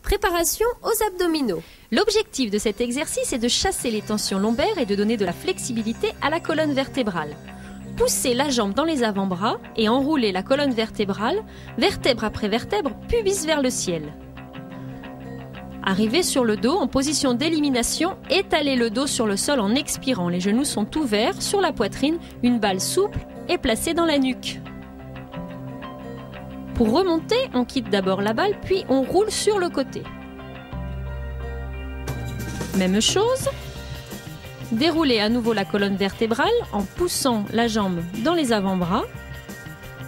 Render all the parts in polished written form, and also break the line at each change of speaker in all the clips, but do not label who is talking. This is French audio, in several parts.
Préparation aux abdominaux. L'objectif de cet exercice est de chasser les tensions lombaires et de donner de la flexibilité à la colonne vertébrale. Poussez la jambe dans les avant-bras et enroulez la colonne vertébrale, vertèbre après vertèbre, pubis vers le ciel. Arrivez sur le dos en position d'élimination, étalez le dos sur le sol en expirant. Les genoux sont ouverts sur la poitrine, une balle souple est placée dans la nuque. Pour remonter, on quitte d'abord la balle, puis on roule sur le côté. Même chose. Déroulez à nouveau la colonne vertébrale en poussant la jambe dans les avant-bras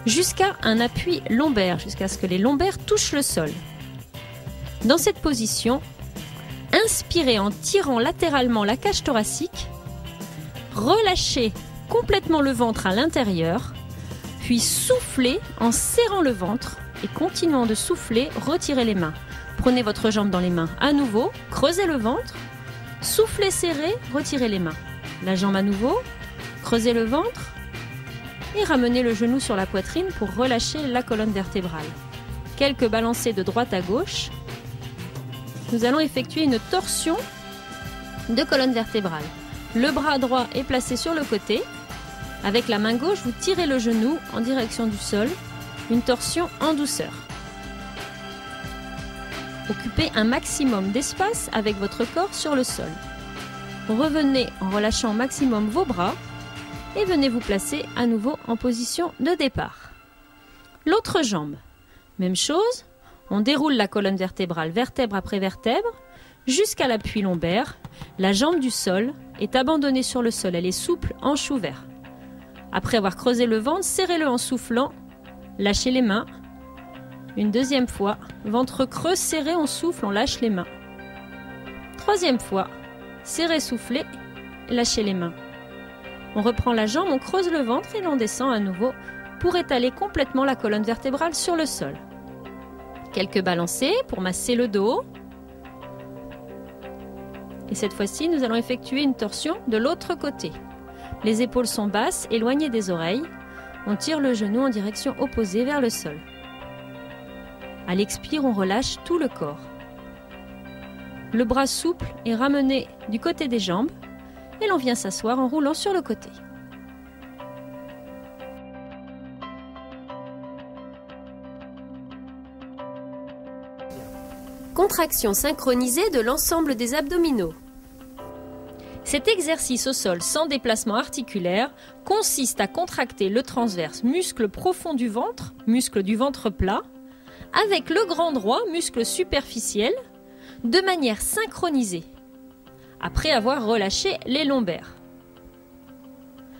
jusqu'à un appui lombaire, jusqu'à ce que les lombaires touchent le sol. Dans cette position, inspirez en tirant latéralement la cage thoracique, relâchez complètement le ventre à l'intérieur, puis soufflez en serrant le ventre et continuant de souffler, retirez les mains. Prenez votre jambe dans les mains à nouveau, creusez le ventre, soufflez serré, retirez les mains. La jambe à nouveau, creusez le ventre et ramenez le genou sur la poitrine pour relâcher la colonne vertébrale. Quelques balancées de droite à gauche. Nous allons effectuer une torsion de colonne vertébrale. Le bras droit est placé sur le côté. Avec la main gauche, vous tirez le genou en direction du sol, une torsion en douceur. Occupez un maximum d'espace avec votre corps sur le sol. Revenez en relâchant au maximum vos bras et venez vous placer à nouveau en position de départ. L'autre jambe, même chose, on déroule la colonne vertébrale vertèbre après vertèbre jusqu'à l'appui lombaire. La jambe du sol est abandonnée sur le sol, elle est souple, hanche ouverte. Après avoir creusé le ventre, serrez-le en soufflant, lâchez les mains. Une deuxième fois, ventre creux, serré, on souffle, on lâche les mains. Troisième fois, serrez, soufflez, lâchez les mains. On reprend la jambe, on creuse le ventre et l'on descend à nouveau pour étaler complètement la colonne vertébrale sur le sol. Quelques balancées pour masser le dos. Et cette fois-ci, nous allons effectuer une torsion de l'autre côté. Les épaules sont basses, éloignées des oreilles. On tire le genou en direction opposée vers le sol. À l'expire, on relâche tout le corps. Le bras souple est ramené du côté des jambes et l'on vient s'asseoir en roulant sur le côté. Contraction synchronisée de l'ensemble des abdominaux. Cet exercice au sol sans déplacement articulaire consiste à contracter le transverse, muscle profond du ventre plat, avec le grand droit, muscle superficiel, de manière synchronisée, après avoir relâché les lombaires.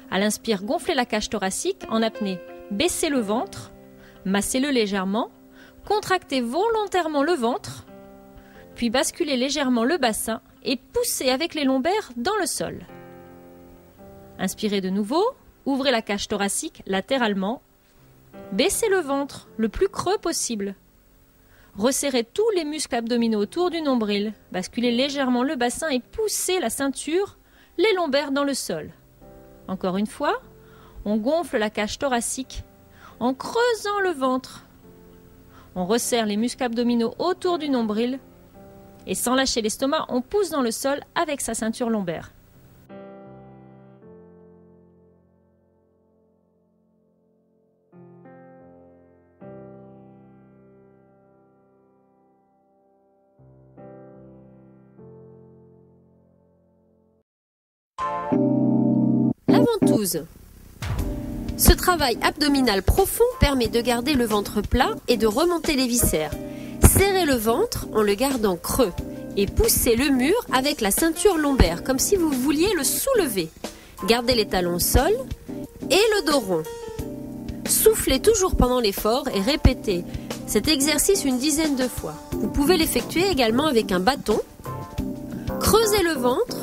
À l'inspire, gonflez la cage thoracique, en apnée, baissez le ventre, massez-le légèrement, contractez volontairement le ventre, puis basculez légèrement le bassin et poussez avec les lombaires dans le sol. Inspirez de nouveau, ouvrez la cage thoracique latéralement, baissez le ventre le plus creux possible. Resserrez tous les muscles abdominaux autour du nombril, basculez légèrement le bassin et poussez la ceinture, les lombaires dans le sol. Encore une fois, on gonfle la cage thoracique en creusant le ventre. On resserre les muscles abdominaux autour du nombril et sans lâcher l'estomac, on pousse dans le sol avec sa ceinture lombaire. La ventouse. Ce travail abdominal profond permet de garder le ventre plat et de remonter les viscères. Serrez le ventre en le gardant creux et poussez le mur avec la ceinture lombaire, comme si vous vouliez le soulever. Gardez les talons au sol et le dos rond. Soufflez toujours pendant l'effort et répétez cet exercice une dizaine de fois. Vous pouvez l'effectuer également avec un bâton. Creusez le ventre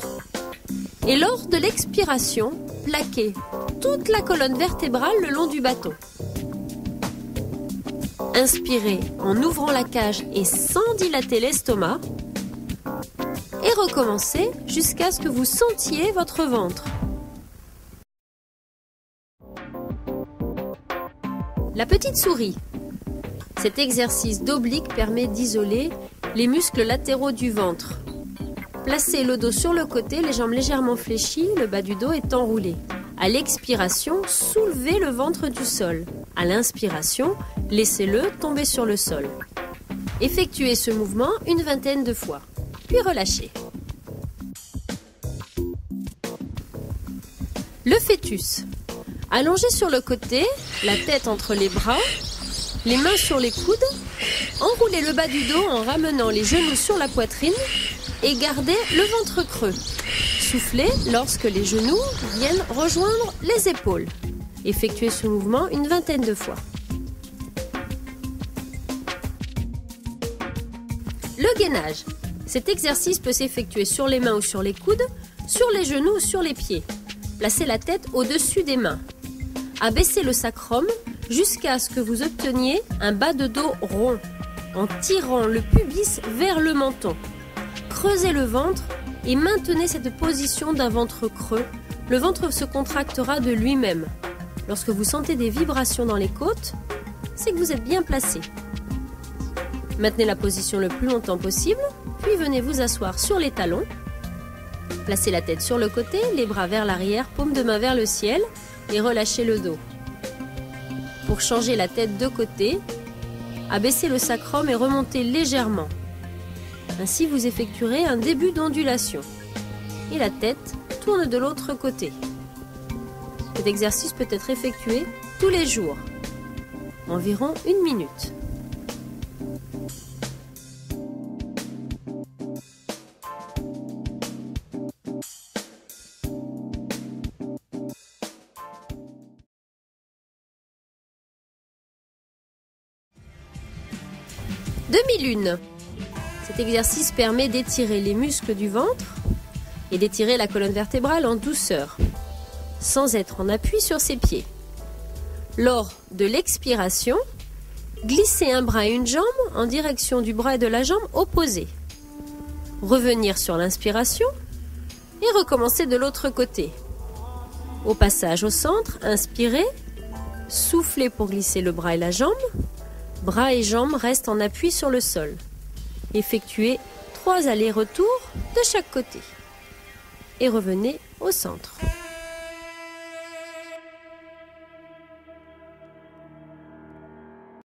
et lors de l'expiration, plaquez toute la colonne vertébrale le long du bâton. Inspirez en ouvrant la cage et sans dilater l'estomac. Et recommencez jusqu'à ce que vous sentiez votre ventre. La petite souris. Cet exercice d'oblique permet d'isoler les muscles latéraux du ventre. Placez le dos sur le côté, les jambes légèrement fléchies, le bas du dos est enroulé. À l'expiration, soulevez le ventre du sol. À l'inspiration, laissez-le tomber sur le sol. Effectuez ce mouvement une vingtaine de fois, puis relâchez. Le fœtus. Allongé sur le côté, la tête entre les bras, les mains sur les coudes, enroulez le bas du dos en ramenant les genoux sur la poitrine et gardez le ventre creux. Soufflez lorsque les genoux viennent rejoindre les épaules. Effectuez ce mouvement une vingtaine de fois. Le gainage. Cet exercice peut s'effectuer sur les mains ou sur les coudes, sur les genoux ou sur les pieds. Placez la tête au-dessus des mains. Abaissez le sacrum jusqu'à ce que vous obteniez un bas de dos rond, en tirant le pubis vers le menton. Creusez le ventre et maintenez cette position d'un ventre creux. Le ventre se contractera de lui-même. Lorsque vous sentez des vibrations dans les côtes, c'est que vous êtes bien placé. Maintenez la position le plus longtemps possible, puis venez vous asseoir sur les talons. Placez la tête sur le côté, les bras vers l'arrière, paume de main vers le ciel et relâchez le dos. Pour changer la tête de côté, abaissez le sacrum et remontez légèrement. Ainsi, vous effectuerez un début d'ondulation. Et la tête tourne de l'autre côté. Cet exercice peut être effectué tous les jours, environ 1 minute. Demi-lune. Cet exercice permet d'étirer les muscles du ventre et d'étirer la colonne vertébrale en douceur, sans être en appui sur ses pieds. Lors de l'expiration, glissez un bras et une jambe en direction du bras et de la jambe opposés. Revenir sur l'inspiration et recommencer de l'autre côté. Au passage au centre, inspirez, soufflez pour glisser le bras et la jambe. Bras et jambes restent en appui sur le sol. Effectuez 3 allers-retours de chaque côté. Et revenez au centre.